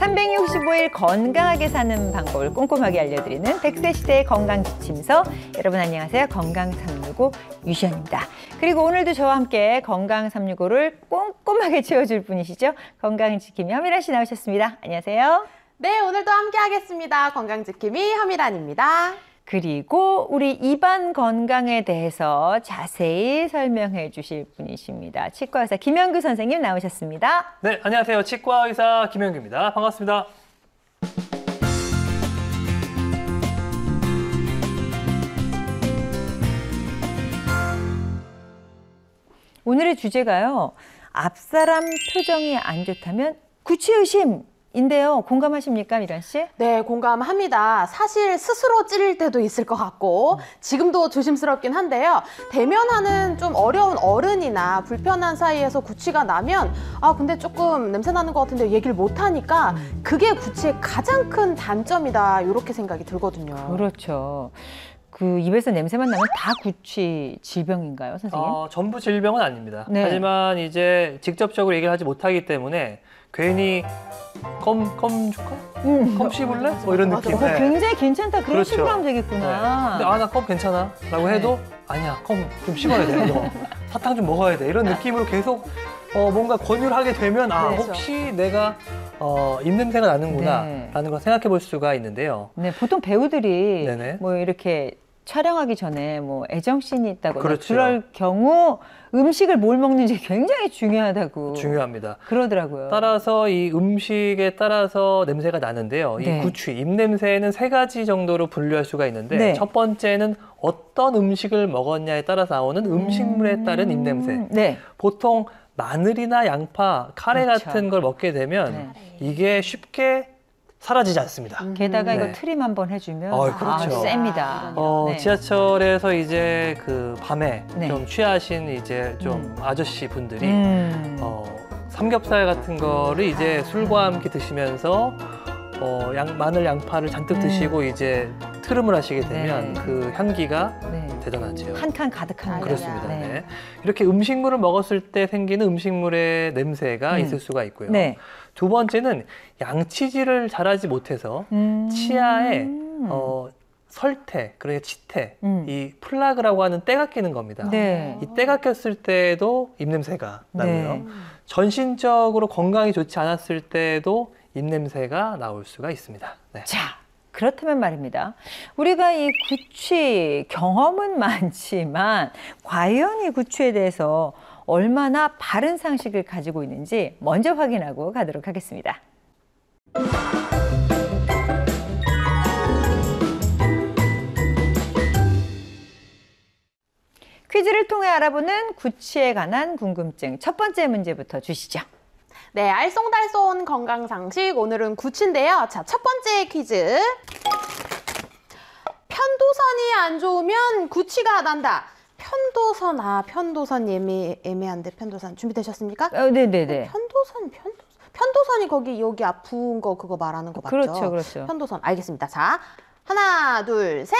365일 건강하게 사는 방법을 꼼꼼하게 알려드리는 100세 시대의 건강지침서. 여러분 안녕하세요. 건강365 유시연입니다. 그리고 오늘도 저와 함께 건강365를 꼼꼼하게 채워줄 분이시죠. 건강지킴이 허미란 씨 나오셨습니다. 안녕하세요. 네, 오늘도 함께 하겠습니다. 건강지킴이 허미란입니다. 그리고 우리 입안 건강에 대해서 자세히 설명해 주실 분이십니다. 치과의사 김현규 선생님 나오셨습니다. 네, 안녕하세요. 치과의사 김현규입니다. 반갑습니다. 오늘의 주제가요. 앞사람 표정이 안 좋다면 구취의심. 인데요. 공감하십니까, 미란 씨? 네, 공감합니다. 사실 스스로 찔릴 때도 있을 것 같고 지금도 조심스럽긴 한데요. 대면하는 좀 어려운 어른이나 불편한 사이에서 구취가 나면 근데 조금 냄새 나는 것 같은데 얘기를 못하니까 그게 구취의 가장 큰 단점이다 이렇게 생각이 들거든요. 그렇죠. 그 입에서 냄새만 나면 다 구취 질병인가요, 선생님? 전부 질병은 아닙니다. 네. 하지만 이제 직접적으로 얘기를 하지 못하기 때문에 괜히 껌 줄까? 껌 씹을래? 뭐 이런 느낌. 굉장히 괜찮다. 그런 그렇죠. 식으로 하면 되겠구나. 네. 근데 나 껌 괜찮아 라고 해도 아니야, 껌 좀 씹어야 돼. 너 사탕 좀 먹어야 돼. 이런 느낌으로 계속 뭔가 권유를 하게 되면 그렇죠. 혹시 내가 입냄새가 나는구나 네. 라는 걸 생각해 볼 수가 있는데요. 네, 보통 배우들이 네네. 뭐 이렇게 촬영하기 전에 뭐 애정씬이 있다거나 그렇죠. 그럴 경우 음식을 뭘 먹는지 굉장히 중요하다고 중요합니다. 그러더라고요. 따라서 이 음식에 따라서 냄새가 나는데요. 네. 이 구취, 입냄새는 3가지 정도로 분류할 수가 있는데 네. 첫 번째는 어떤 음식을 먹었냐에 따라서 나오는 음식물에 따른 입냄새. 네. 보통 마늘이나 양파, 카레 그렇죠. 같은 걸 먹게 되면 네. 이게 쉽게 사라지지 않습니다. 게다가 네. 이거 트림 한번 해주면 그렇죠. 셉니다. 네. 지하철에서 이제 그 밤에 네. 좀 취하신 이제 좀 아저씨 분들이 삼겹살 같은 거를 이제 술과 함께 드시면서 마늘 양파를 잔뜩 드시고 이제 트름을 하시게 되면 네. 그 향기가 네. 대단하죠. 한 칸 가득한 그렇습니다. 네. 네. 이렇게 음식물을 먹었을 때 생기는 음식물의 냄새가 있을 수가 있고요. 네. 두 번째는 양치질을 잘하지 못해서 치아에 설태, 그러니까 치태, 이 플라그라고 하는 때가 끼는 겁니다. 네. 이 때가 꼈을 때도 입냄새가 나고요. 네. 전신적으로 건강이 좋지 않았을 때도 입냄새가 나올 수가 있습니다. 네. 자, 그렇다면 말입니다. 우리가 이 구취 경험은 많지만 과연 이 구취에 대해서 얼마나 바른 상식을 가지고 있는지 먼저 확인하고 가도록 하겠습니다. 퀴즈를 통해 알아보는 구취에 관한 궁금증. 첫 번째 문제부터 주시죠. 네, 알쏭달쏭 건강상식 오늘은 구취인데요. 자, 첫 번째 퀴즈. 편도선이 안 좋으면 구취가 난다. 편도선 애매한데 편도선 준비되셨습니까? 네네네. 편도선이 여기 아픈 거 그거 말하는 거 맞죠? 그렇죠, 그렇죠. 편도선 알겠습니다. 자, 하나, 둘, 셋.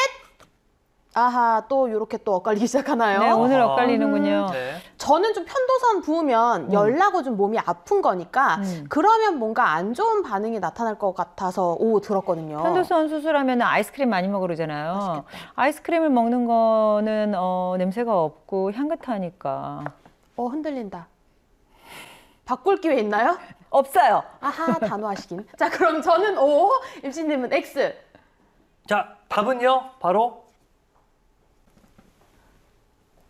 아하, 또 이렇게 또 엇갈리기 시작하나요? 네, 오늘 엇갈리는군요. 네. 저는 좀 편도선 부으면 열나고 좀 몸이 아픈 거니까 그러면 뭔가 안 좋은 반응이 나타날 것 같아서 들었거든요. 편도선 수술하면 아이스크림 많이 먹으 그러잖아요. 맛있겠다. 아이스크림을 먹는 거는 냄새가 없고 향긋하니까. 흔들린다. 바꿀 기회 있나요? 없어요. 아하, 단호하시긴. 자, 그럼 저는 O, 임신님은 X. 자, 답은요, 바로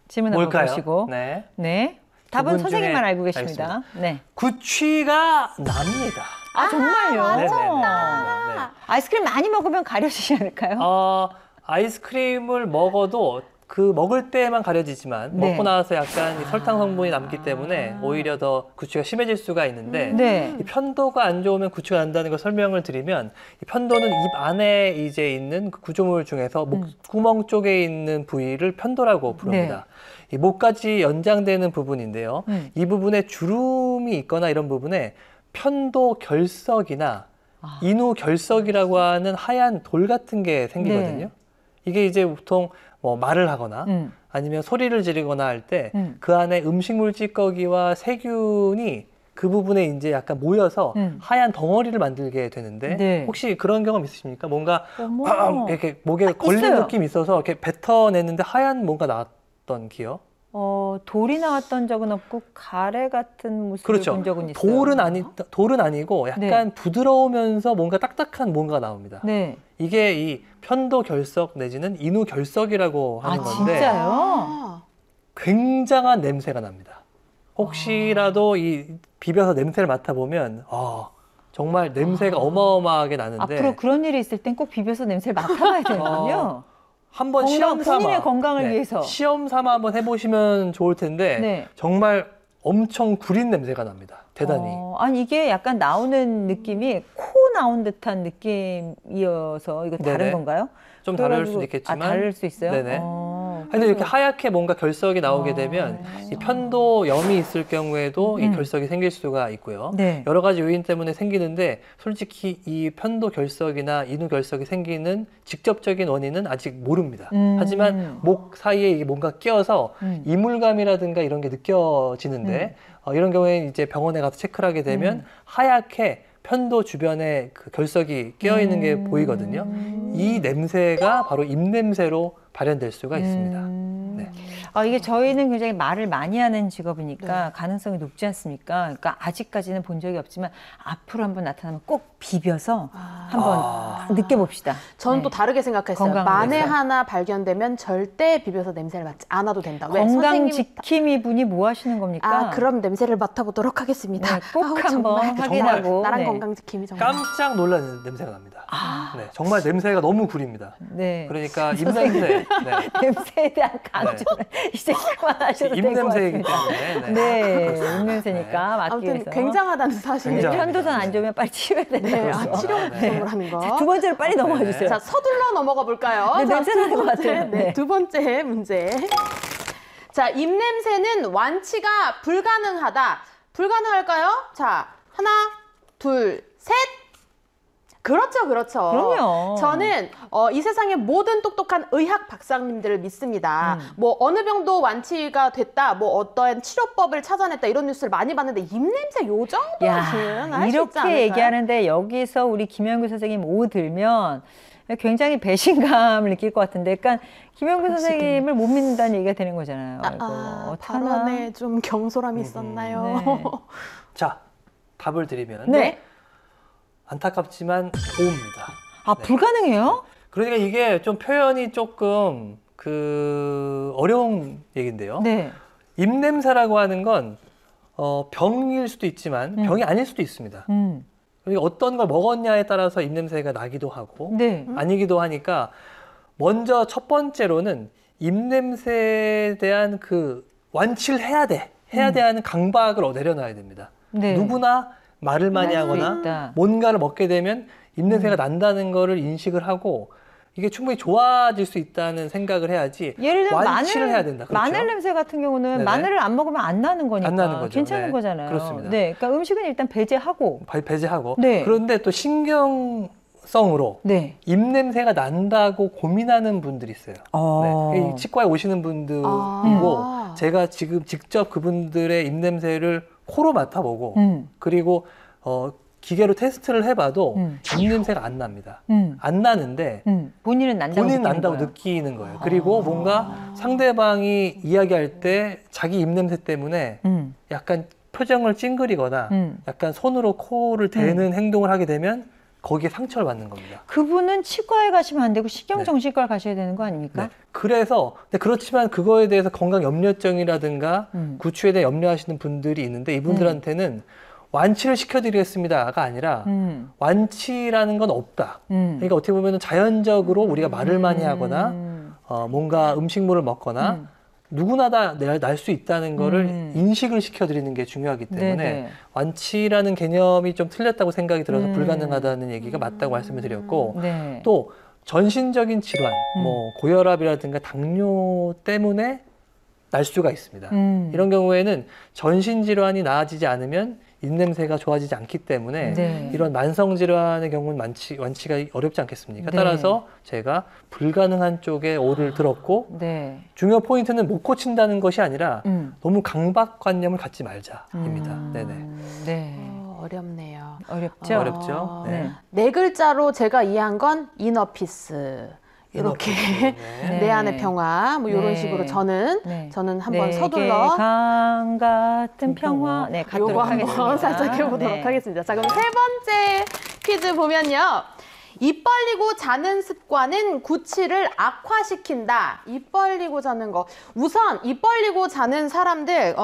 질문 한번 뭘까요? 보시고. 네. 네. 두 답은 분 선생님만 중에 알고 계십니다. 알겠습니다. 네. 구취가 납니다. 정말요? 네네. 네. 아이스크림 많이 먹으면 가려지지 않을까요? 아이스크림을 먹어도 그 먹을 때만 가려지지만 네. 먹고 나서 약간 이 설탕 성분이 남기 때문에 오히려 더 구취가 심해질 수가 있는데 네. 이 편도가 안 좋으면 구취가 난다는 걸 설명을 드리면 이 편도는 입 안에 이제 있는 그 구조물 중에서 목구멍 쪽에 있는 부위를 편도라고 부릅니다. 이 목까지 연장되는 부분인데요. 이 부분에 주름이 있거나 이런 부분에 편도 결석이나 인후 결석이라고 하는 하얀 돌 같은 게 생기거든요. 네. 이게 이제 보통 뭐 말을 하거나 아니면 소리를 지르거나 할 때 그 안에 음식물 찌꺼기와 세균이 그 부분에 이제 약간 모여서 하얀 덩어리를 만들게 되는데 네. 혹시 그런 경험 있으십니까? 뭔가 어머. 이렇게 목에 걸린 있어요. 느낌이 있어서 이렇게 뱉어냈는데 하얀 뭔가 나왔던 기억? 돌이 나왔던 적은 없고 가래 같은 모습을 그렇죠. 본 적은 있어요. 돌은 아니고 약간 부드러우면서 뭔가 딱딱한 뭔가 나옵니다. 네. 이게 이 편도 결석 내지는 인후 결석이라고 하는 건데 진짜요? 아. 굉장한 냄새가 납니다. 혹시라도 이 비벼서 냄새를 맡아보면 정말 냄새가 어마어마하게 나는데 앞으로 그런 일이 있을 땐 꼭 비벼서 냄새를 맡아봐야 되는군요. 한번 시험 삼아 본인의 건강을 위해서. 시험 삼아 한번 해보시면 좋을 텐데 네. 정말 엄청 구린 냄새가 납니다. 대단히. 아니 이게 약간 나오는 느낌이 코 나온 듯한 느낌이어서 이거 다른 네네. 건가요? 좀 다를 그래가지고- 수도 있겠지만 다를 수 있어요? 네네. 근데 이렇게 하얗게 뭔가 결석이 나오게 되면 이 편도염이 있을 경우에도 이 결석이 생길 수가 있고요. 네. 여러 가지 요인 때문에 생기는데 솔직히 이 편도 결석이나 인후 결석이 생기는 직접적인 원인은 아직 모릅니다. 하지만 목 사이에 이게 뭔가 끼어서 이물감이라든가 이런 게 느껴지는데 이런 경우에는 이제 병원에 가서 체크를 하게 되면 하얗게 편도 주변에 그 결석이 끼어 있는 게 보이거든요. 이 냄새가 바로 입냄새로 발현될 수가 있습니다. 네. 이게 저희는 굉장히 말을 많이 하는 직업이니까 네. 가능성이 높지 않습니까? 그러니까 아직까지는 본 적이 없지만 앞으로 한번 나타나면 꼭 비벼서 한번 느껴봅시다. 저는 네. 또 다르게 생각했어요. 건강을 만에 위해서. 하나 발견되면 절대 비벼서 냄새를 맡지 않아도 된다. 왜? 건강 선생님이 지킴이 분이 뭐 하시는 겁니까? 그럼 냄새를 맡아보도록 하겠습니다. 네, 꼭 정말. 한번 확인하고. 나랑 네. 건강 지킴이 정말. 깜짝 놀라는 냄새가 납니다. 네, 정말 냄새가 너무 구립니다. 네. 그러니까 입냄새, 네. 냄새에 대한 강조는 이제 그만하셔도 될 것 입냄새이기 같습니다. 때문에. 네, 입냄새니까 막기 아무튼 위해서. 굉장하다는 사실. 굉장합니다. 편도선 안 좋으면 빨리 치워야 된다고. 네, 치료 비용을 거. 자, 두 번째로 빨리 넘어가 네. 주세요. 자, 서둘러 넘어가 볼까요? 네, 자, 냄새 두 나는 것 번째, 같아요. 네, 네. 두 번째 문제. 자, 입냄새는 완치가 불가능하다. 불가능할까요? 자, 하나, 둘, 셋. 그렇죠, 그렇죠. 그럼요. 저는 이 세상의 모든 똑똑한 의학 박사님들을 믿습니다. 뭐 어느 병도 완치가 됐다, 뭐 어떠한 치료법을 찾아냈다 이런 뉴스를 많이 봤는데 입냄새 요 정도는 야, 할수 있지 않을까요? 이렇게 얘기하는데 여기서 우리 김영규 선생님 오 들면 굉장히 배신감을 느낄 것 같은데, 그러니까 김영규 선생님을 못 믿는다는 얘기가 되는 거잖아요. 이거 어떡하나? 발언에 좀 경솔함이 있었나요? 네. 자, 답을 드리면 네. 안타깝지만 오입니다. 네. 불가능해요? 그러니까 이게 좀 표현이 조금 어려운 얘기인데요. 네. 입냄새라고 하는 건 병일 수도 있지만 병이 아닐 수도 있습니다. 그러니까 어떤 걸 먹었냐에 따라서 입냄새가 나기도 하고 네. 아니기도 하니까 먼저 첫 번째로는 입냄새에 대한 그 완치를 해야 돼 하는 강박을 내려놔야 됩니다. 네. 누구나 말을 많이 할수 하거나 있다. 뭔가를 먹게 되면 입냄새가 난다는 거를 인식을 하고 이게 충분히 좋아질 수 있다는 생각을 해야지 예를 들면 완치를 해야 된다. 그렇죠? 마늘 냄새 같은 경우는 네네. 마늘을 안 먹으면 안 나는 거니까 안 나는 거죠. 괜찮은 네. 거잖아요. 그렇습니다. 네, 그러니까 음식은 일단 배제하고. 배제하고 네. 그런데 또 신경성으로 네. 입냄새가 난다고 고민하는 분들이 있어요. 네. 이 치과에 오시는 분들이고 아. 제가 지금 직접 그분들의 입냄새를 코로 맡아보고 그리고 기계로 테스트를 해봐도 입냄새가 안 납니다. 안 나는데 본인은 난다고 본인은 느끼는 난다고 거예요. 느끼는 거예요. 그리고 뭔가 상대방이 이야기할 때 자기 입냄새 때문에 약간 표정을 찡그리거나 약간 손으로 코를 대는 행동을 하게 되면 거기에 상처를 받는 겁니다. 그분은 치과에 가시면 안 되고 신경정신과를 가셔야 되는 거 아닙니까? 네. 그래서 근데 그렇지만 그거에 대해서 건강 염려증이라든가 구취에 대해 염려하시는 분들이 있는데 이분들한테는 완치를 시켜드리겠습니다가 아니라 완치라는 건 없다. 그러니까 어떻게 보면 자연적으로 우리가 말을 많이 하거나 뭔가 음식물을 먹거나 누구나 다 날 수 있다는 거를 인식을 시켜드리는 게 중요하기 때문에 네네. 완치라는 개념이 좀 틀렸다고 생각이 들어서 불가능하다는 얘기가 맞다고 말씀을 드렸고 네. 또 전신적인 질환, 뭐 고혈압이라든가 당뇨 때문에 날 수가 있습니다. 이런 경우에는 전신 질환이 나아지지 않으면 입냄새가 좋아지지 않기 때문에 네. 이런 만성 질환의 경우는 완치가 어렵지 않겠습니까? 네. 따라서 제가 불가능한 쪽에 오를 들었고 네. 중요 포인트는 못 고친다는 것이 아니라 너무 강박관념을 갖지 말자입니다. 네네. 네. 어렵네요. 어렵죠? 어렵죠. 네. 네. 네 글자로 제가 이해한 건 이너피스. 이렇게 네. 내 안의 평화 뭐 이런 네. 식으로 저는 한번 서둘러 강 같은 평화 네, 갖도록 요거 한번 하겠습니다. 살짝 해보도록 네. 하겠습니다. 자, 그럼 세 번째 퀴즈 보면요. 입 벌리고 자는 습관은 구취를 악화시킨다. 입 벌리고 자는 거. 우선 입 벌리고 자는 사람들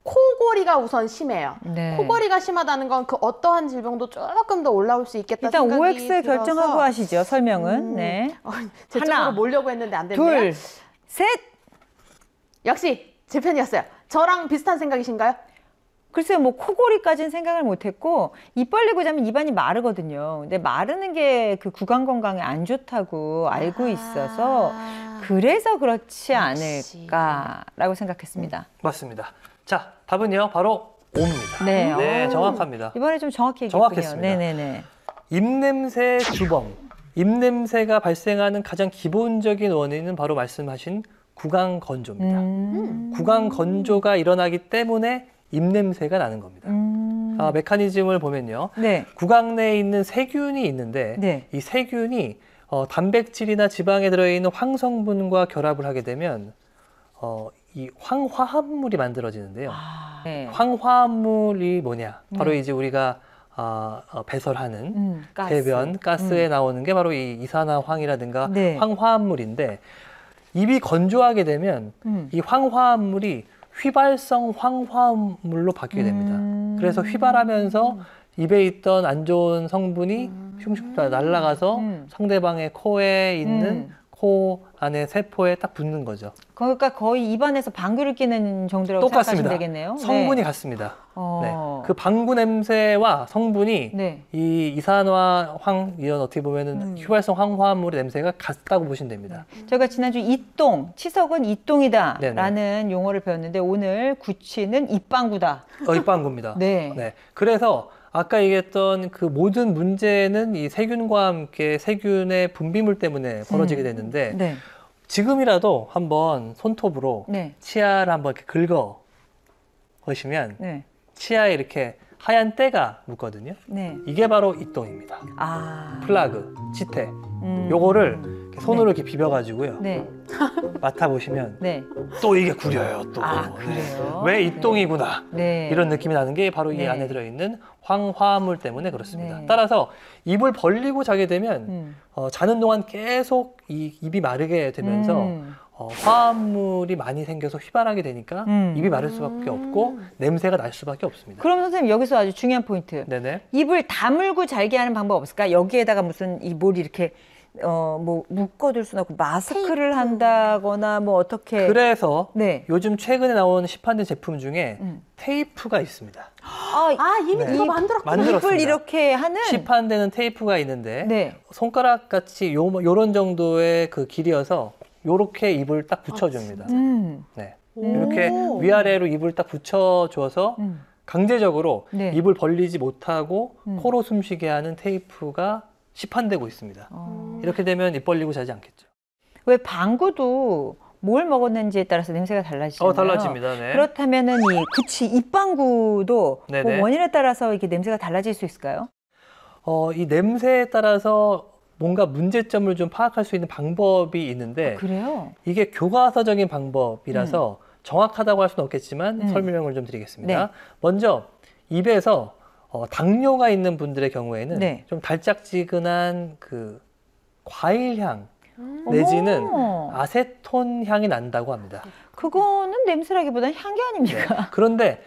코골이가 우선 심해요. 네. 코골이가 심하다는 건 그 어떠한 질병도 조금 더 올라올 수 있겠다 일단 생각이 OX 들어서 결정하고 하시죠. 설명은. 네. 제 하나, 쪽으로 몰려고 했는데 안 됐네요. 둘, 셋. 역시 제 편이었어요. 저랑 비슷한 생각이신가요? 글쎄요, 뭐 코골이까지는 생각을 못했고 입 벌리고 자면 입안이 마르거든요. 근데 마르는 게 그 구강 건강에 안 좋다고 알고 있어서 그래서 그렇지 않을까라고 생각했습니다. 맞습니다. 자, 답은요, 바로 O입니다. 네, 네, 오. 정확합니다. 이번에 좀 정확히 얘기했군요. 정확했습니다. 네네네. 입냄새 주범. 입냄새가 발생하는 가장 기본적인 원인은 바로 말씀하신 구강 건조입니다. 구강 건조가 일어나기 때문에 입냄새가 나는 겁니다. 메커니즘을 보면요. 네. 구강 내에 있는 세균이 있는데 네. 이 세균이 단백질이나 지방에 들어있는 황성분과 결합을 하게 되면 이 황화합물이 만들어지는데요. 네. 황화합물이 뭐냐? 바로 네. 이제 우리가 배설하는 가스. 대변 가스에 나오는 게 바로 이 이산화황이라든가 네. 황화합물인데 입이 건조하게 되면 이 황화합물이 휘발성 황화물로 바뀌게 됩니다. 그래서 휘발하면서 입에 있던 안 좋은 성분이 흉흉 날아가서 상대방의 코에 있는 코 안에 세포에 딱 붙는 거죠. 그러니까 거의 입안에서 방귀를 뀌는 정도라고 똑같습니다. 생각하시면 되겠네요. 성분이 네. 같습니다. 어. 네. 그 방구 냄새와 성분이 네. 이 이산화황 이런 어떻게 보면은 휘발성 황화물의 냄새가 같다고 보시면 됩니다. 저희가 지난주 이똥, 치석은 이똥이다라는 네네. 용어를 배웠는데 오늘 구취는 입방구다. 입방구입니다. 네. 네. 그래서 아까 얘기했던 그 모든 문제는 이 세균과 함께 세균의 분비물 때문에 벌어지게 됐는데 네. 지금이라도 한번 손톱으로 네. 치아를 한번 이렇게 긁어 보시면 네. 치아에 이렇게 하얀 때가 묻거든요. 네. 이게 바로 이똥입니다. 아. 플라그, 지태. 요거를 이렇게 손으로 이렇게 비벼가지고요. 네. 맡아보시면 네. 또 이게 구려요. 또. 아, 그래요? 왜 이똥이구나. 네. 이런 느낌이 나는 게 바로 이 네. 안에 들어있는 황화물 때문에 그렇습니다. 네. 따라서 입을 벌리고 자게 되면 자는 동안 계속 이 입이 마르게 되면서 화합물이 많이 생겨서 휘발하게 되니까 입이 마를 수밖에 없고 냄새가 날 수밖에 없습니다. 그럼 선생님 여기서 아주 중요한 포인트. 네네. 입을 다물고 잘게 하는 방법 없을까? 여기에다가 무슨 이 뭘 이렇게 뭐 묶어둘 수는 없고 마스크를 한다거나 뭐 어떻게. 그래서 네. 요즘 최근에 나온 시판된 제품 중에 테이프가 있습니다. 이미 네. 그거 만들었구나. 만들었습니다. 입을 이렇게 하는. 시판되는 테이프가 있는데 네. 손가락 같이 요런 정도의 그 길이어서 요렇게 입을 딱 붙여줍니다. 네. 이렇게 위아래로 입을 딱 붙여줘서 강제적으로 네. 입을 벌리지 못하고 코로 숨쉬게 하는 테이프가 시판되고 있습니다. 이렇게 되면 입 벌리고 자지 않겠죠. 왜 방구도 뭘 먹었는지에 따라서 냄새가 달라지잖아요. 달라집니다. 네. 그렇다면은 이 구취 입방구도 네네. 뭐 원인에 따라서 이렇게 냄새가 달라질 수 있을까요? 이 냄새에 따라서 뭔가 문제점을 좀 파악할 수 있는 방법이 있는데 그래요? 이게 교과서적인 방법이라서 정확하다고 할 수는 없겠지만 설명을 좀 드리겠습니다. 네. 먼저 입에서 당뇨가 있는 분들의 경우에는 네. 좀 달짝지근한 그 과일향 내지는 어머. 아세톤 향이 난다고 합니다. 그거는 냄새라기보다는 향기 아닙니까? 네. 그런데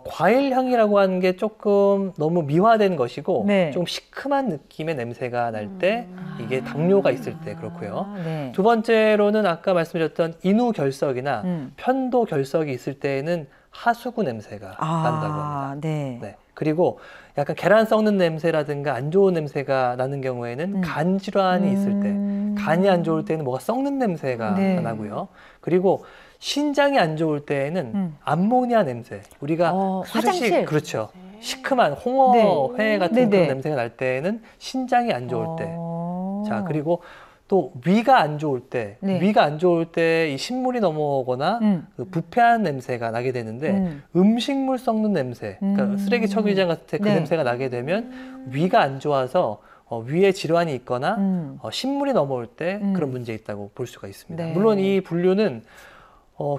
과일 향이라고 하는 게 조금 너무 미화된 것이고 네. 좀 시큼한 느낌의 냄새가 날 때 이게 당뇨가 있을 때 그렇고요. 네. 두 번째로는 아까 말씀드렸던 인후결석이나 편도결석이 있을 때에는 하수구 냄새가 난다고 합니다. 네. 네. 그리고 약간 계란 썩는 냄새라든가 안 좋은 냄새가 나는 경우에는 간 질환이 있을 때, 간이 안 좋을 때는 뭐가 썩는 냄새가 네. 나고요. 그리고 신장이 안 좋을 때에는 암모니아 냄새. 우리가 화장실. 그렇죠. 시큼한 홍어회 같은 네네. 그런 냄새가 날 때는 신장이 안 좋을 때. 자, 그리고 또 위가 안 좋을 때, 네. 위가 안 좋을 때 이 신물이 넘어오거나 그 부패한 냄새가 나게 되는데 음식물 썩는 냄새, 그러니까 쓰레기 처리장 같을 때 그 네. 냄새가 나게 되면 위가 안 좋아서 위에 질환이 있거나 신물이 넘어올 때 그런 문제 있다고 볼 수가 있습니다. 네. 물론 이 분류는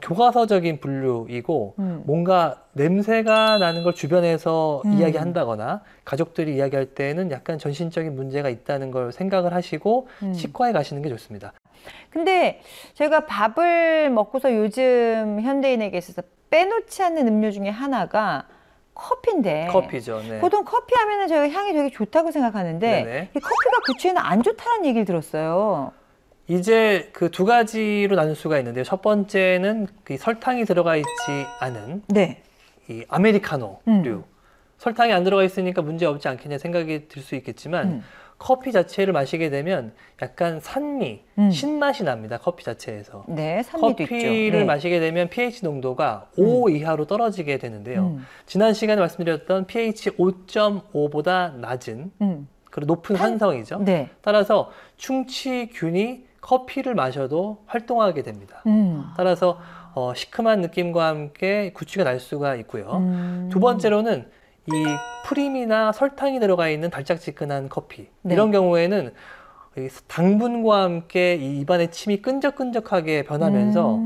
교과서적인 분류이고 뭔가 냄새가 나는 걸 주변에서 이야기한다거나 가족들이 이야기할 때는 약간 전신적인 문제가 있다는 걸 생각을 하시고 치과에 가시는 게 좋습니다. 근데 저희가 밥을 먹고서 요즘 현대인에게 있어서 빼놓지 않는 음료 중에 하나가 커피인데 커피죠. 네. 보통 커피 하면은 저희가 향이 되게 좋다고 생각하는데 네네. 이 커피가 구취에는 안 좋다는 얘기를 들었어요. 이제 그 두 가지로 나눌 수가 있는데요. 첫 번째는 그 설탕이 들어가 있지 않은 네. 이 아메리카노류. 설탕이 안 들어가 있으니까 문제 없지 않겠냐 생각이 들 수 있겠지만 커피 자체를 마시게 되면 약간 산미, 신맛이 납니다. 커피 자체에서. 네, 산미도 있죠. 커피를 네. 마시게 되면 pH 농도가 5 이하로 떨어지게 되는데요. 지난 시간에 말씀드렸던 pH 5.5보다 낮은 그리고 높은 산성이죠. 네. 따라서 충치균이 커피를 마셔도 활동하게 됩니다. 따라서 시큼한 느낌과 함께 구취가 날 수가 있고요. 두 번째로는 이 프림이나 설탕이 들어가 있는 달짝지근한 커피 네. 이런 경우에는 이 당분과 함께 이 입안의 침이 끈적끈적하게 변하면서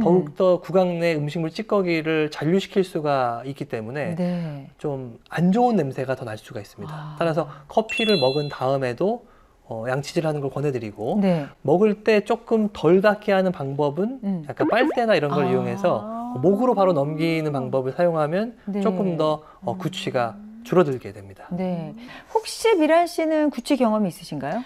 더욱더 구강 내 음식물 찌꺼기를 잔류시킬 수가 있기 때문에 네. 좀 안 좋은 냄새가 더 날 수가 있습니다. 따라서 커피를 먹은 다음에도 양치질하는 걸 권해드리고 네. 먹을 때 조금 덜 닿게 하는 방법은 약간 빨대나 이런 걸 이용해서 목으로 바로 넘기는 방법을 사용하면 네. 조금 더 구취가 줄어들게 됩니다. 네. 혹시 미란 씨는 구취 경험이 있으신가요?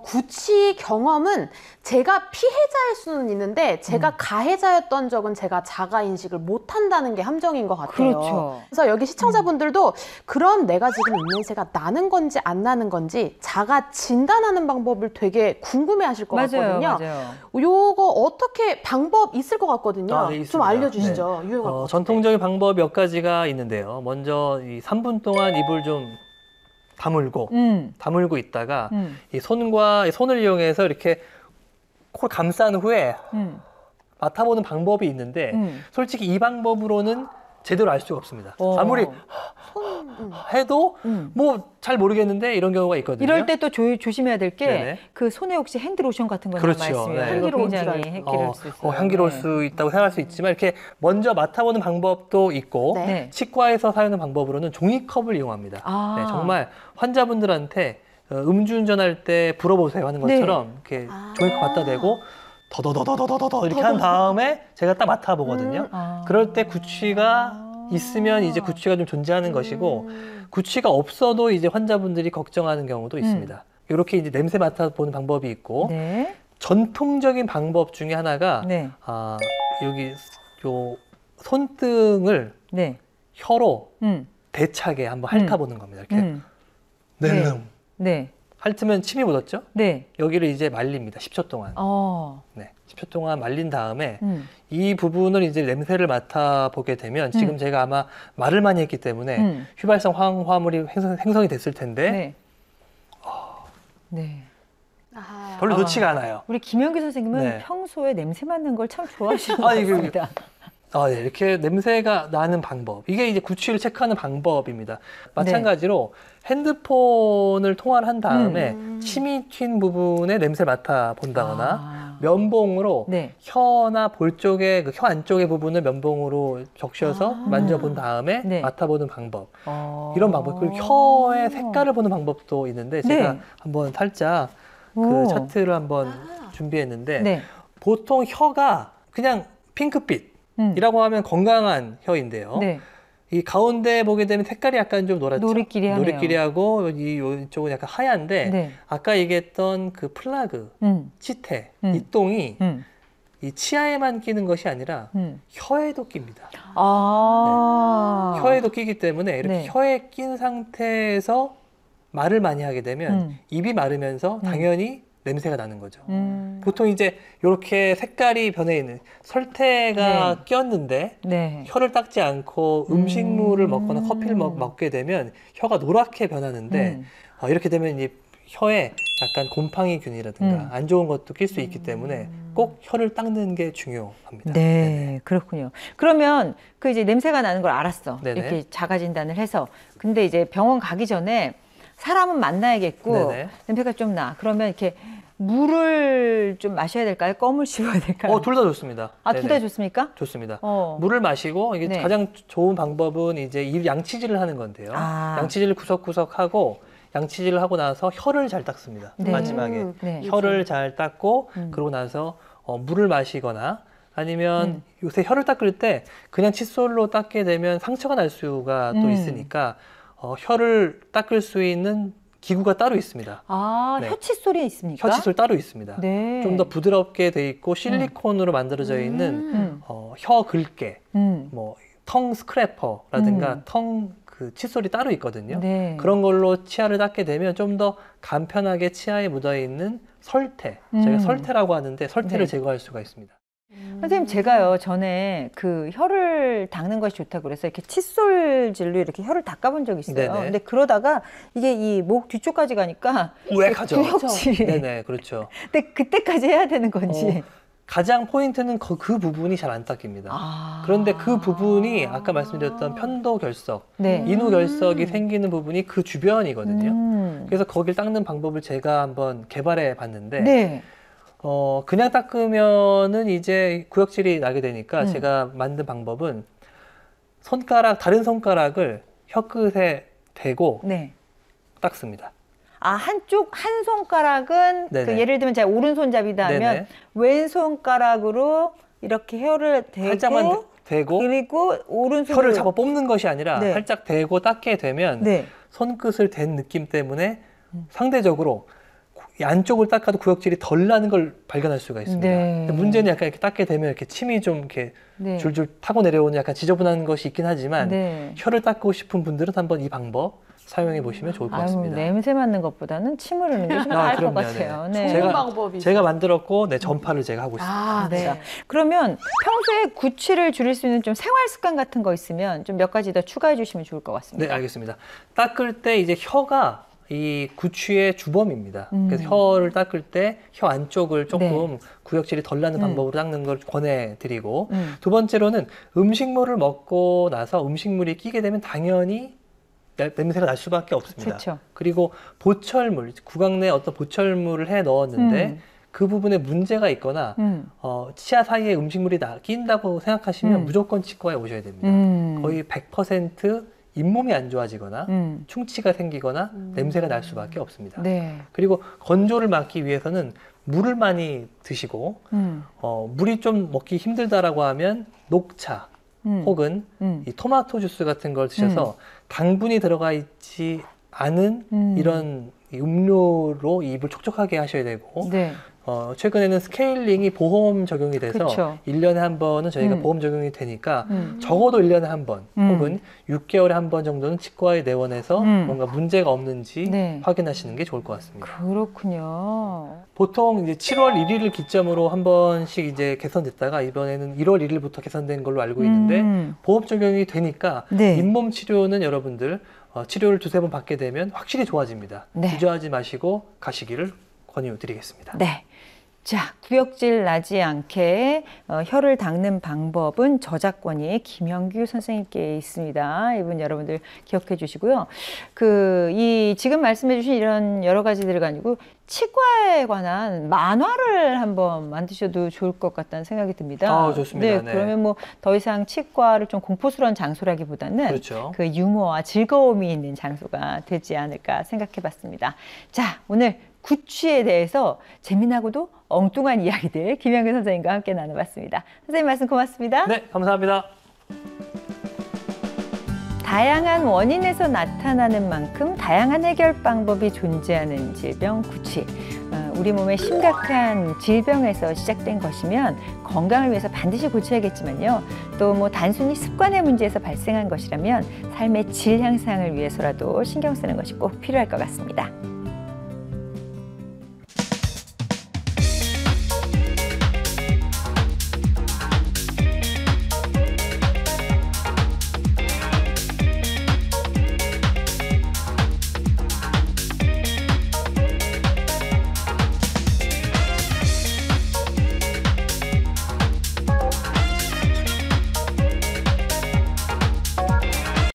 구취 경험은 제가 피해자일 수는 있는데 제가 가해자였던 적은 제가 자가 인식을 못한다는 게 함정인 것 같아요. 그렇죠. 그래서 여기 시청자분들도 그럼 내가 지금 입냄새가 나는 건지 안 나는 건지 자가 진단하는 방법을 되게 궁금해하실 것 맞아요, 같거든요. 맞아요. 요거 어떻게 방법 있을 것 같거든요. 아, 네, 좀 있습니다. 알려주시죠. 유용할 것 같아요. 전통적인 방법 몇 가지가 있는데요. 먼저 이 3분 동안 입을 좀 다물고 있다가 이 손을 이용해서 이렇게 코를 감싼 후에 맡아보는 방법이 있는데 솔직히 이 방법으로는 제대로 알 수가 없습니다. 아무리 해도 뭐 잘 모르겠는데 이런 경우가 있거든요. 이럴 때 또 조심해야 될 게 네네. 그 손에 혹시 핸드로션 같은 거 그렇죠. 말씀이에요. 네. 향기로운 굉장히 향기로울 수 있어요. 향기로울 네. 수 있다고 생각할 수 있지만 이렇게 먼저 맡아보는 방법도 있고 네. 네. 치과에서 사용하는 방법으로는 종이컵을 이용합니다. 아. 네, 정말 환자분들한테 음주운전할 때 불어보세요 하는 것처럼 이렇게 종이컵 갖다 대고 더더더더더더더 이렇게 한 다음에 제가 딱 맡아보거든요. 그럴 때 구취가 있으면 이제 구취가 좀 존재하는 것이고 구취가 없어도 이제 환자분들이 걱정하는 경우도 있습니다. 이렇게 이제 냄새 맡아보는 방법이 있고 네. 전통적인 방법 중에 하나가 네. 여기 요 손등을 네. 혀로 음. 대차게 한번 핥아보는 겁니다. 이렇게 네. 낼름 네. 핥으면 침이 묻었죠? 네. 여기를 이제 말립니다. 10초 동안. 네. 10초 동안 말린 다음에 이 부분을 이제 냄새를 맡아보게 되면 지금 제가 아마 말을 많이 했기 때문에 휘발성 황화물이 생성이 됐을 텐데 네. 네. 별로 좋지가 않아요. 우리 김영기 선생님은 네. 평소에 냄새 맡는 걸 참 좋아하시는 것 아니, 같습니다. 네, 이렇게 냄새가 나는 방법. 이게 이제 구취를 체크하는 방법입니다. 마찬가지로 핸드폰을 통화를 한 다음에 침이 튄 부분에 냄새 맡아 본다거나 면봉으로 네. 혀나 볼 쪽에 그 혀 안쪽의 부분을 면봉으로 적셔서 만져본 다음에 네. 맡아보는 방법. 이런 방법. 그리고 혀의 색깔을 보는 방법도 있는데 제가 네. 한번 살짝 그 오. 차트를 한번 준비했는데 네. 보통 혀가 그냥 핑크빛이라고 하면 건강한 혀인데요. 네. 이 가운데 보게 되면 색깔이 약간 좀 노랗죠. 노리끼리하네요. 노리끼리하고 이쪽은 약간 하얀데 네. 아까 얘기했던 그 플라그, 치태, 이 똥이 이 치아에만 끼는 것이 아니라 혀에도 낍니다. 혀에도 끼기 때문에 이렇게 네. 혀에 낀 상태에서 말을 많이 하게 되면 입이 마르면서 당연히 냄새가 나는 거죠. 보통 이제 이렇게 색깔이 변해 있는 설태가 네. 꼈는데 네. 혀를 닦지 않고 음식물을 먹거나 커피를 먹게 되면 혀가 노랗게 변하는데 이렇게 되면 이 혀에 약간 곰팡이균이라든가 안 좋은 것도 낄 수 있기 때문에 꼭 혀를 닦는 게 중요합니다. 네, 네네. 그렇군요. 그러면 그 이제 냄새가 나는 걸 알았어. 네네. 이렇게 자가 진단을 해서. 근데 이제 병원 가기 전에 사람은 만나야겠고 네네. 냄새가 좀 나. 그러면 이렇게 물을 좀 마셔야 될까요? 껌을 씹어야 될까요? 둘 다 좋습니다. 아, 둘 다 좋습니까? 좋습니다. 어. 물을 마시고 이게 네. 가장 좋은 방법은 이제 이 양치질을 하는 건데요. 아. 양치질을 구석구석 하고 양치질을 하고 나서 혀를 잘 닦습니다. 네. 마지막에 네. 혀를 잘 닦고 그러고 나서 물을 마시거나 아니면 요새 혀를 닦을 때 그냥 칫솔로 닦게 되면 상처가 날 수가 또 있으니까 혀를 닦을 수 있는 기구가 따로 있습니다. 아, 네. 혀 칫솔이 있습니까? 혀 칫솔 따로 있습니다. 네. 좀 더 부드럽게 돼 있고 실리콘으로 만들어져 있는 혀 긁게, 뭐 텅 스크래퍼라든가 텅 그 칫솔이 따로 있거든요. 네. 그런 걸로 치아를 닦게 되면 좀 더 간편하게 치아에 묻어 있는 설태, 저희가 설태라고 하는데 설태를 네. 제거할 수가 있습니다. 선생님, 제가요 전에 그 혀를 닦는 것이 좋다고 그래서 이렇게 칫솔질로 이렇게 혀를 닦아본 적이 있어요. 네네. 근데 그러다가 이게 이 목 뒤쪽까지 가니까 우웩하죠. 구역질이. 네네, 그렇죠. 근데 그때까지 해야 되는 건지. 가장 포인트는 그 부분이 잘 안 닦입니다. 아. 그런데 그 부분이 아까 말씀드렸던 편도 결석, 네. 인후 결석이 생기는 부분이 그 주변이거든요. 그래서 거길 닦는 방법을 제가 한번 개발해 봤는데 네. 그냥 닦으면은 이제 구역질이 나게 되니까 제가 만든 방법은 다른 손가락을 혀끝에 대고 네. 닦습니다. 아, 한 손가락은 그 네네. 예를 들면 제가 오른손잡이다 하면 네네. 왼손가락으로 이렇게 혀를 대고 살짝만 대고 그리고 오른손으로 혀를 잡아 뽑는 것이 아니라 네. 살짝 대고 닦게 되면 네. 손끝을 댄 느낌 때문에 상대적으로 이 안쪽을 닦아도 구역질이 덜 나는 걸 발견할 수가 있습니다. 네. 근데 문제는 약간 이렇게 닦게 되면 이렇게 침이 좀 이렇게 네. 줄줄 타고 내려오는 약간 지저분한 것이 있긴 하지만 네. 혀를 닦고 싶은 분들은 한번 이 방법 사용해 보시면 좋을 것 아유, 같습니다. 냄새 맡는 것보다는 침 흐르는 게 좀 나을 것 같아요. 네. 좋은 방법이죠. 제가 만들었고 전파를 제가 하고 있습니다. 아, 네. 네. 그러면 평소에 구취를 줄일 수 있는 좀 생활 습관 같은 거 있으면 좀 몇 가지 더 추가해 주시면 좋을 것 같습니다. 네, 알겠습니다. 닦을 때 이제 혀가 이 구취의 주범입니다. 그래서 혀를 닦을 때 혀 안쪽을 조금 네. 구역질이 덜 나는 방법으로 닦는 걸 권해드리고 음. 두 번째로는 음식물을 먹고 나서 음식물이 끼게 되면 당연히 냄새가 날 수밖에 없습니다. 그렇죠. 그리고 보철물, 구강 내에 어떤 보철물을 해 넣었는데 그 부분에 문제가 있거나 치아 사이에 음식물이 끼인다고 생각하시면 무조건 치과에 오셔야 됩니다. 거의 100% 잇몸이 안 좋아지거나 충치가 생기거나 냄새가 날 수밖에 없습니다. 네. 그리고 건조를 막기 위해서는 물을 많이 드시고 물이 좀 먹기 힘들다라고 하면 녹차 혹은 이 토마토 주스 같은 걸 드셔서 당분이 들어가 있지 않은 이런 이 음료로 입을 촉촉하게 하셔야 되고 네. 최근에는 스케일링이 보험 적용이 돼서 그쵸. 1년에 한 번은 저희가 보험 적용이 되니까 적어도 1년에 한 번 혹은 6개월에 한 번 정도는 치과에 내원해서 뭔가 문제가 없는지 네. 확인하시는 게 좋을 것 같습니다. 그렇군요. 보통 이제 7월 1일을 기점으로 한 번씩 이제 개선됐다가 이번에는 1월 1일부터 개선된 걸로 알고 있는데 보험 적용이 되니까 네. 잇몸 치료는 여러분들 치료를 2-3번 받게 되면 확실히 좋아집니다. 네. 주저하지 마시고 가시기를 권유드리겠습니다. 네. 자, 구역질 나지 않게 혀를 닦는 방법은 저작권이 김영규 선생님께 있습니다. 이분 여러분들 기억해 주시고요. 지금 말씀해 주신 이런 여러 가지들을 가지고 치과에 관한 만화를 한번 만드셔도 좋을 것 같다는 생각이 듭니다. 좋습니다. 네, 그러면 뭐 더 이상 치과를 좀 공포스러운 장소라기보다는 그렇죠. 그 유머와 즐거움이 있는 장소가 되지 않을까 생각해 봤습니다. 자, 오늘 구취에 대해서 재미나고도 엉뚱한 이야기들 김영규 선생님과 함께 나눠봤습니다. 선생님 말씀 고맙습니다. 네, 감사합니다. 다양한 원인에서 나타나는 만큼 다양한 해결 방법이 존재하는 질병 구취. 우리 몸의 심각한 질병에서 시작된 것이면 건강을 위해서 반드시 고쳐야겠지만요. 또 뭐 단순히 습관의 문제에서 발생한 것이라면 삶의 질 향상을 위해서라도 신경 쓰는 것이 꼭 필요할 것 같습니다.